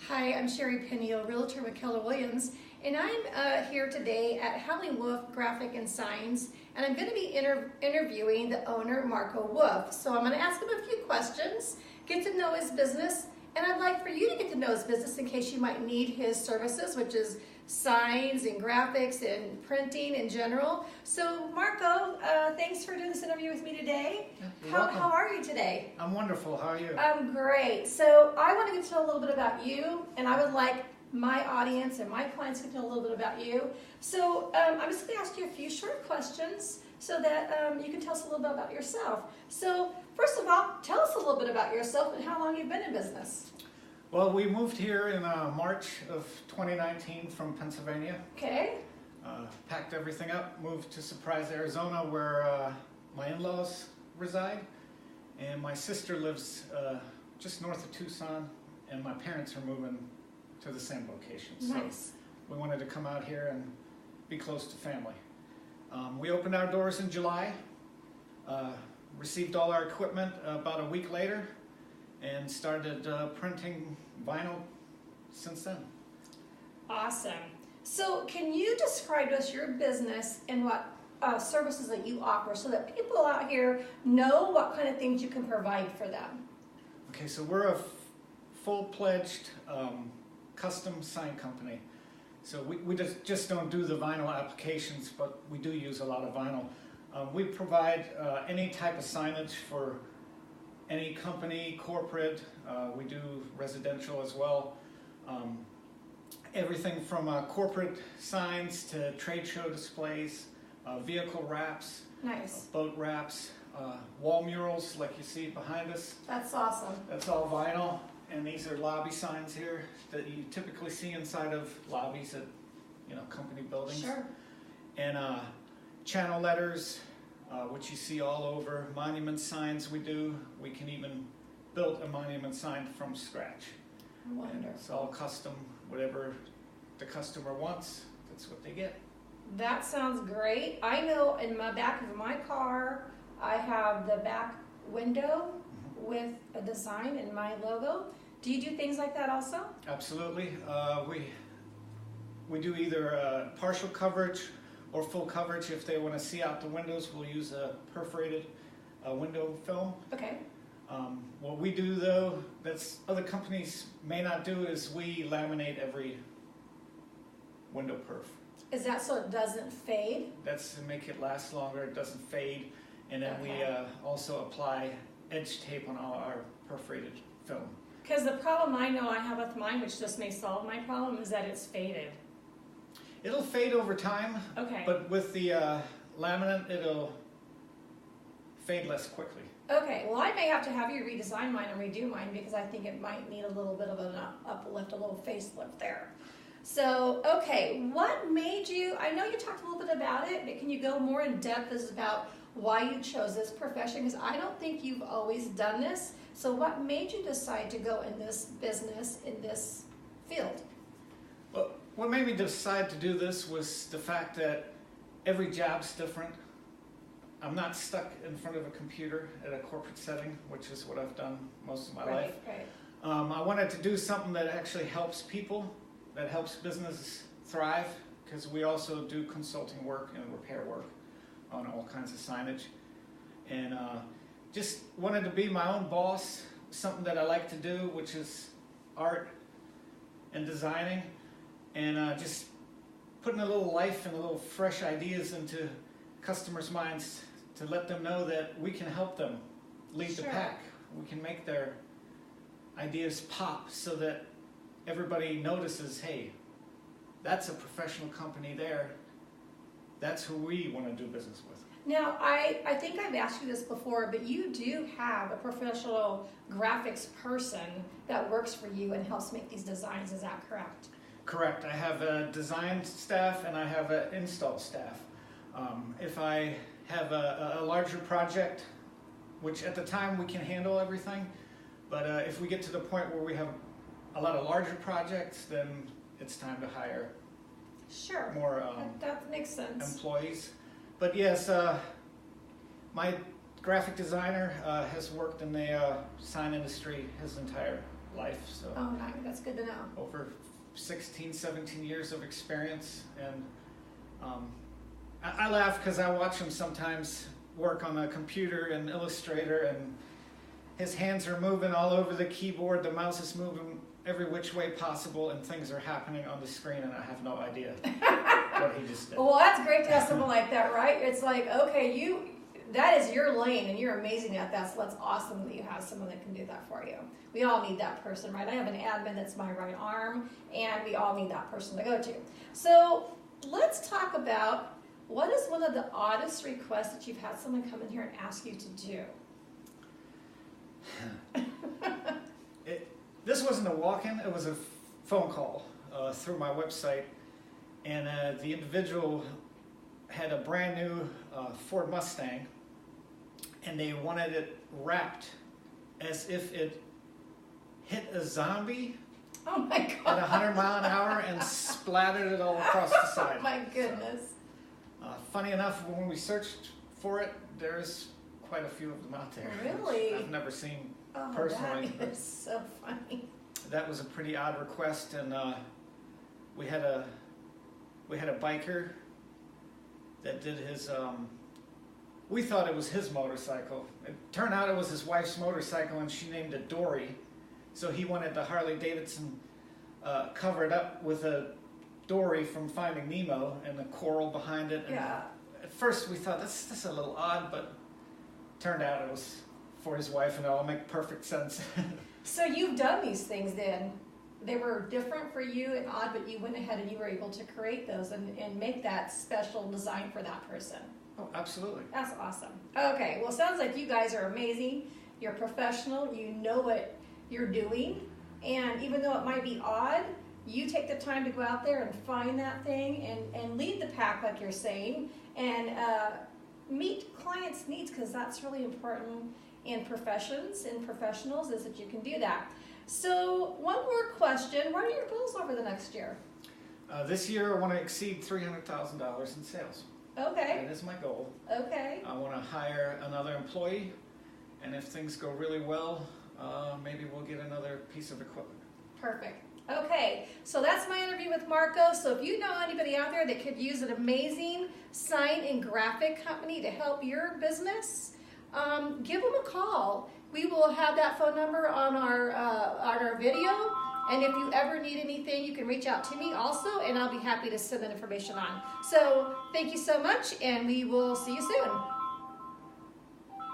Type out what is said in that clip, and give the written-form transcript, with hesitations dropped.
Hi, I'm Sherri Pinneo, Realtor with Keller Williams, and I'm here today at Howling Graphic and Signs, and I'm going to be interviewing the owner, Marco Wolf. So I'm going to ask him a few questions, get to know his business, and I'd like for you to get to know his business in case you might need his services, which is signs and graphics and printing in general. So Marco, thanks for doing this interview with me today. How are you today? I'm wonderful. How are you? I'm great. So I want to get to know a little bit about you, and I would like my audience and my clients to get to know a little bit about you. So I'm just going to ask you a few short questions so that you can tell us a little bit about yourself. So first of all, tell us a little bit about yourself and how long you've been in business. Well, we moved here in March of 2019 from Pennsylvania. Okay. Packed everything up, moved to Surprise, Arizona, where my in-laws reside. And my sister lives just north of Tucson, and my parents are moving to the same location. Nice. So we wanted to come out here and be close to family. We opened our doors in July, received all our equipment about a week later, and started printing vinyl since then. Awesome. So can you describe to us your business and what services that you offer so that people out here know what kind of things you can provide for them? Okay, so we're a full-fledged custom sign company. So we just don't do the vinyl applications, but we do use a lot of vinyl. We provide any type of signage for any company, corporate. We do residential as well. Everything from corporate signs to trade show displays, vehicle wraps, Nice. boat wraps, wall murals like you see behind us. That's awesome. That's all vinyl, and these are lobby signs here that you typically see inside of lobbies at company buildings. Sure. And channel letters, which you see all over. Monument signs we do. We can even build a monument sign from scratch. Wonderful. And it's all custom, whatever the customer wants, that's what they get. That sounds great. I know in my back of my car, I have the back window with a design and my logo. Do you do things like that also? Absolutely. We do either partial coverage or full coverage. If they want to see out the windows, we'll use a perforated window film. Okay. What we do, though, that's other companies may not do, is we laminate every window perf. Is that so it doesn't fade? That's to make it last longer, it doesn't fade, and then Okay. we also apply edge tape on all our perforated film. Because the problem I know I have with mine, which just may solve my problem, is that it's faded. It'll fade over time, Okay. but with the laminate, it'll fade less quickly. Okay, well I may have to have you redesign mine and redo mine because I think it might need a little bit of an uplift, a little facelift there. So, okay, what made you, I know you talked a little bit about it, but can you go more in depth as about why you chose this profession? Because I don't think you've always done this. So what made you decide to go in this business, in this field? Well, what made me decide to do this was the fact that every job's different. I'm not stuck in front of a computer at a corporate setting, which is what I've done most of my life. Right. I wanted to do something that actually helps people, that helps business thrive, because we also do consulting work and repair work on all kinds of signage. And just wanted to be my own boss, something that I like to do, which is art and designing, and just putting a little life and a little fresh ideas into customers' minds to let them know that we can help them lead the Sure. pack. We can make their ideas pop so that everybody notices, hey, that's a professional company there. That's who we want to do business with. Now, I think I've asked you this before, but you do have a professional graphics person that works for you and helps make these designs, is that correct? Correct. I have a design staff and I have an install staff. If I have a larger project, which at the time we can handle everything, but if we get to the point where we have a lot of larger projects, then it's time to hire Sure. more That makes sense. employees. But yes, my graphic designer has worked in the sign industry his entire life. So Oh, nice. That's good to know. over 16, 17 years of experience, and I laugh because I watch him sometimes work on a computer in Illustrator, and his hands are moving all over the keyboard, the mouse is moving every which way possible, and things are happening on the screen, and I have no idea what he just did. Well, that's great to have someone like that, right? It's like, okay, that is your lane, and you're amazing at that, so that's awesome that you have someone that can do that for you. We all need that person, right? I have an admin that's my right arm, and we all need that person to go to. So let's talk about, what is one of the oddest requests that you've had someone come in here and ask you to do? This wasn't a walk-in, it was a phone call through my website, and the individual had a brand new Ford Mustang, and they wanted it wrapped as if it hit a zombie Oh my at God. 100 mile an hour and splattered it all across the side. My goodness. So, funny enough, when we searched for it, there's quite a few of them out there. Really? I've never seen Oh, personally. that is so funny. That was a pretty odd request, and we had a biker that did his. We thought it was his motorcycle. It turned out it was his wife's motorcycle, and she named it Dory. So he wanted the Harley Davidson covered up with a dory from Finding Nemo and the coral behind it. And Yeah. at first we thought that's a little odd, but turned out it was for his wife, and it all made perfect sense. So you've done these things then. They were different for you and odd, but you went ahead and you were able to create those and make that special design for that person. Oh, absolutely. That's awesome. Okay, well, sounds like you guys are amazing. You're professional. You know what you're doing. And even though it might be odd, you take the time to go out there and find that thing and lead the pack, like you're saying, and meet clients' needs, because that's really important in professions and professionals, is that you can do that. So one more question. What are your goals over the next year? This year I want to exceed $300,000 in sales. Okay. That is my goal. Okay. I want to hire another employee, and if things go really well, maybe we'll get another piece of equipment. Perfect. Okay, so that's my interview with Marco. So if you know anybody out there that could use an amazing sign and graphic company to help your business, give them a call. We will have that phone number on our video, and if you ever need anything, you can reach out to me also, and I'll be happy to send that information on. So thank you so much, and we will see you soon.